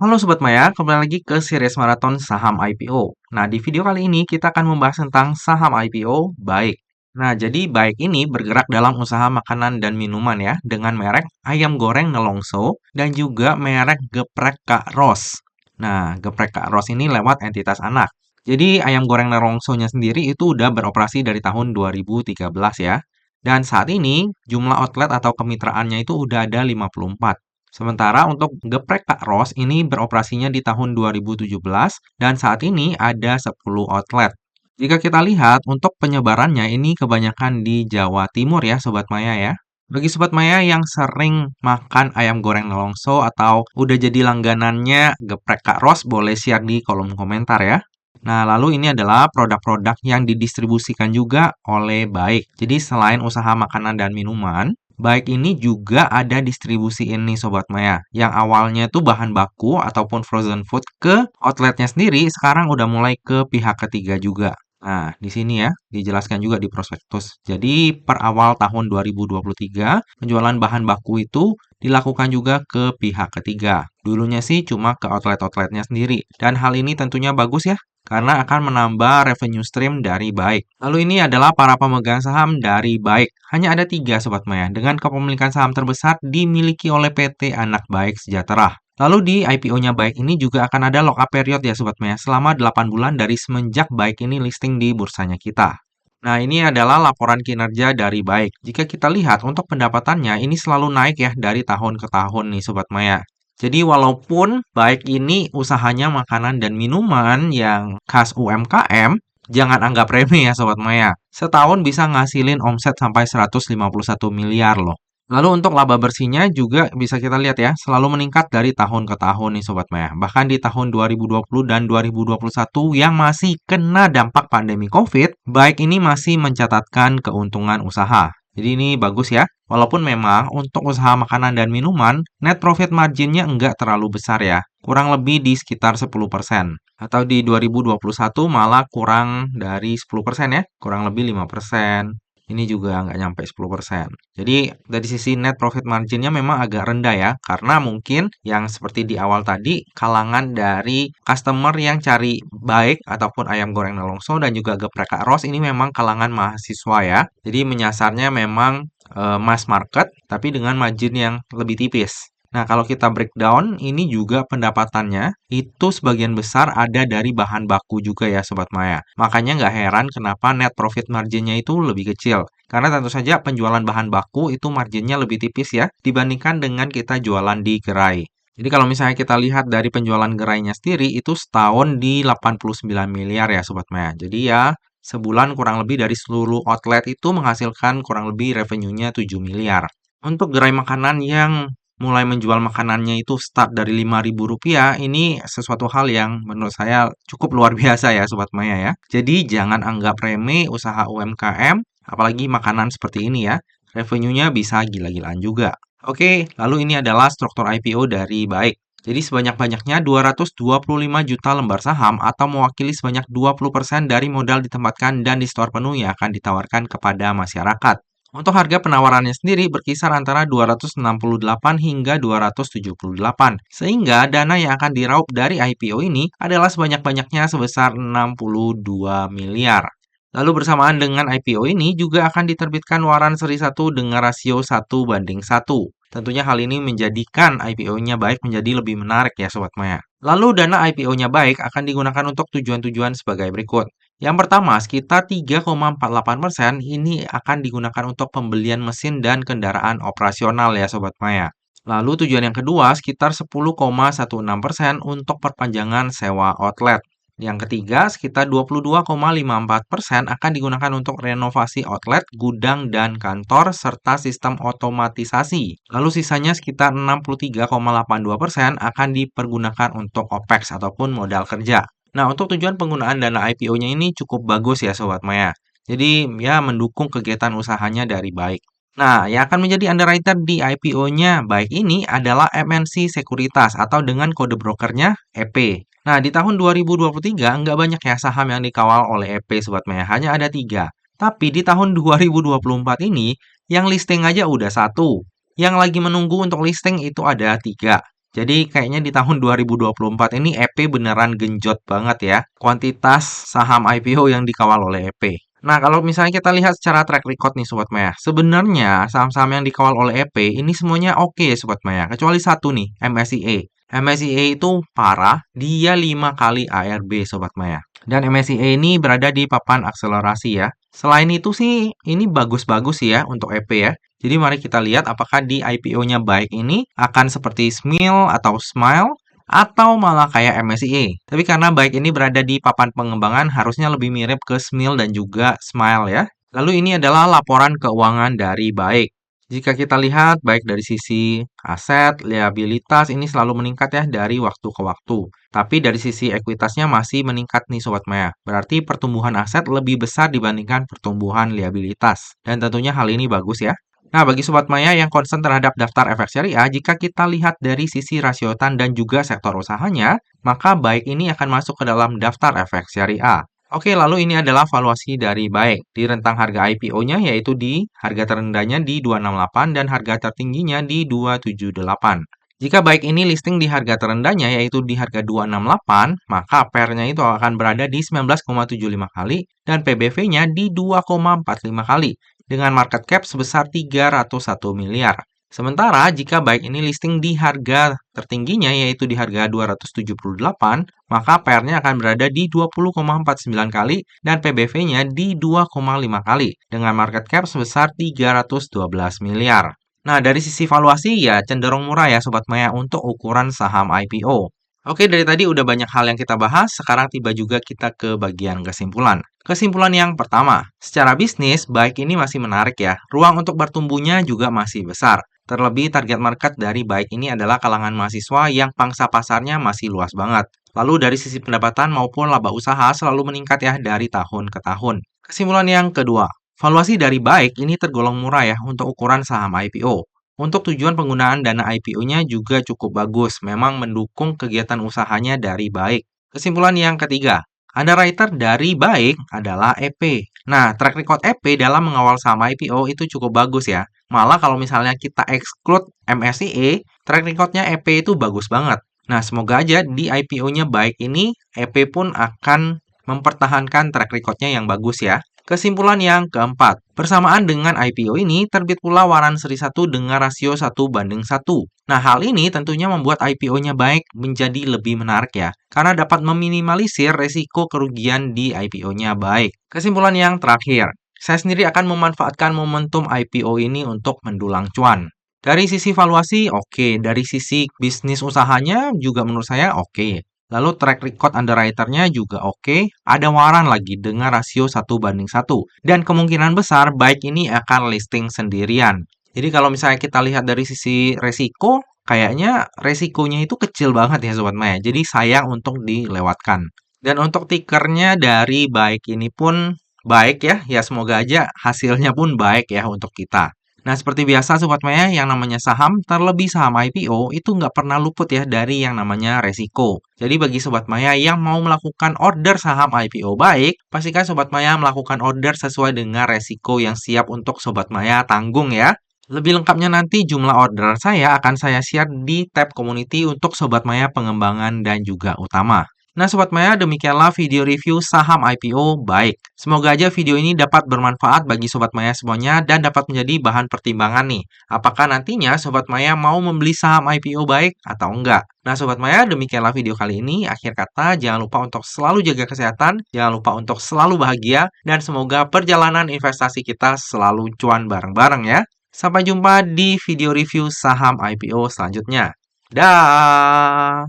Halo Sobat Maya, kembali lagi ke series maraton saham IPO. Nah, di video kali ini kita akan membahas tentang saham IPO Baik. Nah, jadi Baik ini bergerak dalam usaha makanan dan minuman ya, dengan merek ayam goreng Nelongso dan juga merek geprek Kak Ros. Nah, geprek Kak Ros ini lewat entitas anak. Jadi ayam goreng Nelongsonya sendiri itu udah beroperasi dari tahun 2013 ya. Dan saat ini jumlah outlet atau kemitraannya itu udah ada 54. Sementara untuk geprek Kak Ros ini beroperasinya di tahun 2017 dan saat ini ada 10 outlet. Jika kita lihat untuk penyebarannya ini kebanyakan di Jawa Timur ya Sobat Maya ya. Bagi Sobat Maya yang sering makan ayam goreng nelongso atau udah jadi langganannya geprek Kak Ros boleh share di kolom komentar ya. Nah, lalu ini adalah produk-produk yang didistribusikan juga oleh Baik. Jadi selain usaha makanan dan minuman, Baik ini juga ada distribusi ini Sobat Maya. Yang awalnya tuh bahan baku ataupun frozen food ke outletnya sendiri, sekarang udah mulai ke pihak ketiga juga. Nah, di sini ya, dijelaskan juga di prospektus. Jadi, per awal tahun 2023, penjualan bahan baku itu dilakukan juga ke pihak ketiga. Dulunya sih cuma ke outlet-outletnya sendiri. Dan hal ini tentunya bagus ya, karena akan menambah revenue stream dari Baik. Lalu ini adalah para pemegang saham dari Baik. Hanya ada tiga Sobat Maya, dengan kepemilikan saham terbesar dimiliki oleh PT Anak Baik Sejahtera. Lalu di IPO-nya Baik ini juga akan ada lock-up period ya Sobat Maya, selama 8 bulan dari semenjak Baik ini listing di bursanya kita. Nah, ini adalah laporan kinerja dari Baik. Jika kita lihat untuk pendapatannya, ini selalu naik ya dari tahun ke tahun nih Sobat Maya. Jadi walaupun Baik ini usahanya makanan dan minuman yang khas UMKM, jangan anggap remeh ya Sobat Maya. Setahun bisa ngasilin omset sampai 151 miliar loh. Lalu untuk laba bersihnya juga bisa kita lihat ya, selalu meningkat dari tahun ke tahun nih Sobat Maya. Bahkan di tahun 2020 dan 2021 yang masih kena dampak pandemi COVID, Baik ini masih mencatatkan keuntungan usaha. Jadi ini bagus ya. Walaupun memang untuk usaha makanan dan minuman, net profit marginnya enggak terlalu besar ya. Kurang lebih di sekitar 10%. Atau di 2021 malah kurang dari 10% ya. Kurang lebih 5%. Ini juga nggak nyampe 10%. Jadi dari sisi net profit marginnya memang agak rendah ya, karena mungkin yang seperti di awal tadi, kalangan dari customer yang cari Baik ataupun ayam goreng Nelongso dan juga geprek Kak Ros ini memang kalangan mahasiswa ya. Jadi menyasarnya memang mass market, tapi dengan margin yang lebih tipis. Nah, kalau kita breakdown, ini juga pendapatannya itu sebagian besar ada dari bahan baku juga ya Sobat Maya. Makanya nggak heran kenapa net profit marginnya itu lebih kecil. Karena tentu saja penjualan bahan baku itu marginnya lebih tipis ya dibandingkan dengan kita jualan di gerai. Jadi kalau misalnya kita lihat dari penjualan gerainya sendiri itu setahun di 89 miliar ya Sobat Maya. Jadi ya sebulan kurang lebih dari seluruh outlet itu menghasilkan kurang lebih revenue-nya 7 miliar. Untuk gerai makanan yang mulai menjual makanannya itu start dari Rp5.000, ini sesuatu hal yang menurut saya cukup luar biasa ya Sobat Maya ya. Jadi jangan anggap remeh usaha UMKM, apalagi makanan seperti ini ya. Revenue-nya bisa gila-gilaan juga. Oke, lalu ini adalah struktur IPO dari Baik. Jadi sebanyak-banyaknya 225 juta lembar saham atau mewakili sebanyak 20% dari modal ditempatkan dan di store penuh yang akan ditawarkan kepada masyarakat. Untuk harga penawarannya sendiri berkisar antara 268 hingga 278, sehingga dana yang akan diraup dari IPO ini adalah sebanyak-banyaknya sebesar 62 miliar. Lalu bersamaan dengan IPO ini juga akan diterbitkan waran seri 1 dengan rasio 1:1. Tentunya hal ini menjadikan IPO-nya Baik menjadi lebih menarik ya Sobat Maya. Lalu dana IPO-nya Baik akan digunakan untuk tujuan-tujuan sebagai berikut. Yang pertama, sekitar 3,48% ini akan digunakan untuk pembelian mesin dan kendaraan operasional ya Sobat Maya. Lalu tujuan yang kedua, sekitar 10,16% untuk perpanjangan sewa outlet. Yang ketiga, sekitar 22,54% akan digunakan untuk renovasi outlet, gudang, dan kantor, serta sistem otomatisasi. Lalu sisanya sekitar 63,82% akan dipergunakan untuk OPEX ataupun modal kerja. Nah, untuk tujuan penggunaan dana IPO-nya ini cukup bagus ya Sobat Maya. Jadi ya mendukung kegiatan usahanya dari Baik. Nah, yang akan menjadi underwriter di IPO-nya Baik ini adalah MNC Sekuritas atau dengan kode brokernya EP. Nah, di tahun 2023 nggak banyak ya saham yang dikawal oleh EP Sobat Maya, hanya ada tiga. Tapi di tahun 2024 ini, yang listing aja udah satu. Yang lagi menunggu untuk listing itu ada tiga. Jadi kayaknya di tahun 2024 ini EP beneran genjot banget ya. Kuantitas saham IPO yang dikawal oleh EP. Nah, kalau misalnya kita lihat secara track record nih Sobat Maya. Sebenarnya saham-saham yang dikawal oleh EP ini semuanya oke ya Sobat Maya. Kecuali satu nih, MSCA. MSCA itu parah, dia 5 kali ARB Sobat Maya. Dan MSCA ini berada di papan akselerasi ya. Selain itu sih, ini bagus-bagus ya untuk EP ya. Jadi mari kita lihat apakah di IPO-nya baik ini akan seperti SMIL atau Smile atau malah kayak MSCA. Tapi karena baik ini berada di papan pengembangan harusnya lebih mirip ke SMIL dan juga Smile ya. Lalu ini adalah laporan keuangan dari baik. Jika kita lihat baik dari sisi aset, liabilitas ini selalu meningkat ya dari waktu ke waktu. Tapi dari sisi ekuitasnya masih meningkat nih Sobat Maya. Berarti pertumbuhan aset lebih besar dibandingkan pertumbuhan liabilitas. Dan tentunya hal ini bagus ya. Nah, bagi Sobat Maya yang concern terhadap daftar efek syariah, jika kita lihat dari sisi rasio utang dan juga sektor usahanya, maka baik ini akan masuk ke dalam daftar efek syariah. Oke, lalu ini adalah valuasi dari baik di rentang harga IPO-nya yaitu di harga terendahnya di 268 dan harga tertingginya di 278. Jika baik ini listing di harga terendahnya yaitu di harga 268, maka PER-nya itu akan berada di 19,75 kali dan PBV-nya di 2,45 kali dengan market cap sebesar 301 miliar. Sementara jika baik ini listing di harga tertingginya yaitu di harga 278, maka PR-nya akan berada di 20,49 kali dan PBV-nya di 2,5 kali dengan market cap sebesar 312 miliar. Nah, dari sisi valuasi ya cenderung murah ya Sobat Maya untuk ukuran saham IPO. Oke, dari tadi udah banyak hal yang kita bahas, sekarang tiba juga kita ke bagian kesimpulan. Kesimpulan yang pertama, secara bisnis, baik ini masih menarik ya. Ruang untuk bertumbuhnya juga masih besar. Terlebih target market dari baik ini adalah kalangan mahasiswa yang pangsa pasarnya masih luas banget. Lalu dari sisi pendapatan maupun laba usaha selalu meningkat ya dari tahun ke tahun. Kesimpulan yang kedua, valuasi dari baik ini tergolong murah ya untuk ukuran saham IPO. Untuk tujuan penggunaan dana IPO-nya juga cukup bagus, memang mendukung kegiatan usahanya dari baik. Kesimpulan yang ketiga, underwriter dari baik adalah EP. Nah, track record EP dalam mengawal saham IPO itu cukup bagus ya. Malah kalau misalnya kita exclude MSCA, track record-nya EP itu bagus banget. Nah, semoga aja di IPO-nya baik ini, EP pun akan mempertahankan track record-nya yang bagus ya. Kesimpulan yang keempat, bersamaan dengan IPO ini terbit pula waran seri 1 dengan rasio 1:1. Nah, hal ini tentunya membuat IPO-nya baik menjadi lebih menarik ya, karena dapat meminimalisir resiko kerugian di IPO-nya baik. Kesimpulan yang terakhir, saya sendiri akan memanfaatkan momentum IPO ini untuk mendulang cuan. Dari sisi valuasi, oke. Dari sisi bisnis usahanya juga menurut saya oke. Lalu track record underwriter-nya juga oke. Ada waran lagi dengan rasio 1:1. Dan kemungkinan besar baik ini akan listing sendirian. Jadi kalau misalnya kita lihat dari sisi resiko, kayaknya resikonya itu kecil banget ya Sobat Maya. Jadi sayang untuk dilewatkan. Dan untuk tikernya dari baik ini pun baik ya. Ya semoga aja hasilnya pun baik ya untuk kita. Nah, seperti biasa Sobat Maya, yang namanya saham, terlebih saham IPO, itu nggak pernah luput ya dari yang namanya resiko. Jadi bagi Sobat Maya yang mau melakukan order saham IPO baik, pastikan Sobat Maya melakukan order sesuai dengan resiko yang siap untuk Sobat Maya tanggung ya. Lebih lengkapnya nanti jumlah order saya akan saya share di tab community untuk Sobat Maya pengembangan dan juga utama. Nah Sobat Maya, demikianlah video review saham IPO baik. Semoga aja video ini dapat bermanfaat bagi Sobat Maya semuanya dan dapat menjadi bahan pertimbangan nih. Apakah nantinya Sobat Maya mau membeli saham IPO baik atau enggak? Nah Sobat Maya, demikianlah video kali ini. Akhir kata, jangan lupa untuk selalu jaga kesehatan, jangan lupa untuk selalu bahagia, dan semoga perjalanan investasi kita selalu cuan bareng-bareng ya. Sampai jumpa di video review saham IPO selanjutnya. Dah.